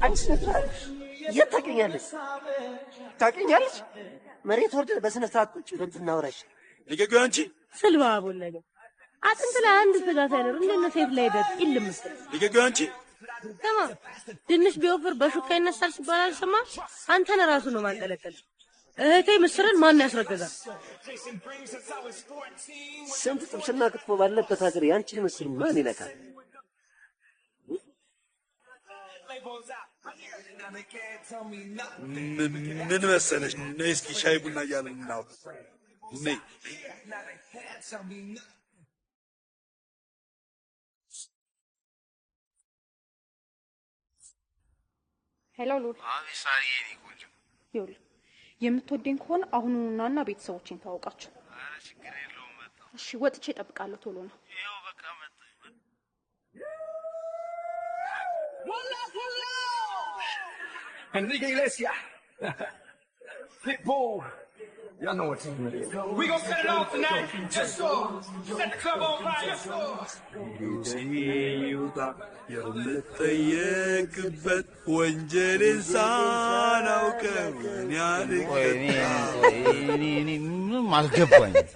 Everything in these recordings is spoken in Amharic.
አንቺ የት ታውቂኛለሽ? መሬት ወርደ በስነ ስርዓት ቁጭ ብለን እናወራሽ። ልቀቂው አንቺ ስልባ ቦለገ አጥንት ላይ አንድ ስጋ ሳይኖር እንደነ ሴፍ ላይ ደስ ይልምስ። ልቀቂው አንቺ ተማ ድንሽ ቢወፍር በሹካ ይነሳል ሲባል አልሰማ? አንተን ራሱ ነው ማንጠለጠል። እህቴ ምስርን ማን ያስረገዛል? ስንት ጥብስና ክትፎ ባለበት ሀገር ያንቺን ምስር ማን ይነካል? ምን መሰለሽ ነይ እስኪ ሻይ ቡና እያልን እናውራ ነይ ሄሎ ሉል አቢሳሪ የኔ ቆንጆ ይኸውልህ የምትወደኝ ከሆነ አሁኑናና ቤተሰቦቼን ታውቃቸው። ኧረ ችግር የለውም መጣሁ። እሺ ወጥቼ እጠብቃለሁ። ቶሎ ነው። ይኸው በቃ መጣሁ። Enrique Iglesias. Pitbull. Y'all know what time it is. We gonna set it off tonight. Just so. Set the club on fire. Just so. የምጠየቅበት ወንጀልን ሳላውቀው ምንም አልገባኝም።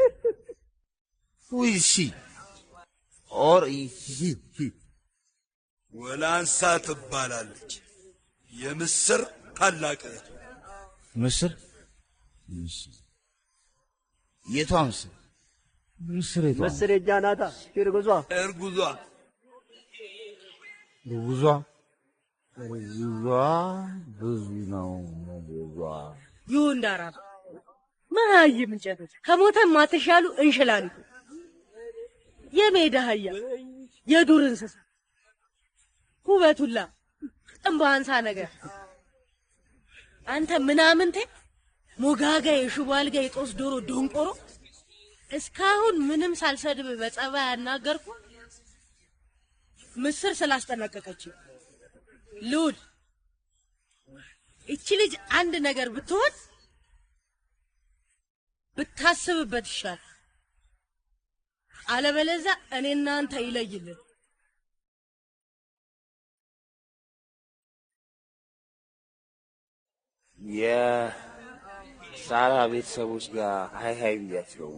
ወላንሳ ትባላለች። የምስር ታላቅ ምስር የቷ ምስር? ምስር የጃናታ እርጉዟ እርጉዟ ብዙ ነው ብዙ ይሁንዳራ ማይም እንጨት ከሞተ ማተሻሉ እንሽላሉ የሜዳ አህያ የዱር እንስሳ ኩበቱላ ጥንባንሳ ነገር አንተ ምናምንቴ ሞጋጋ የሽቦ አልጋ የጦስ ዶሮ ዶንቆሮ እስካሁን ምንም ሳልሰድብ በጸባይ ያናገርኩ ምስር ስላስጠነቀቀች ሉድ እቺ ልጅ አንድ ነገር ብትሆን ብታስብበት ይሻል። አለበለዚያ እኔና አንተ ይለይልን። የሳራ ቤተሰቦች ጋር ሃይ ብያቸው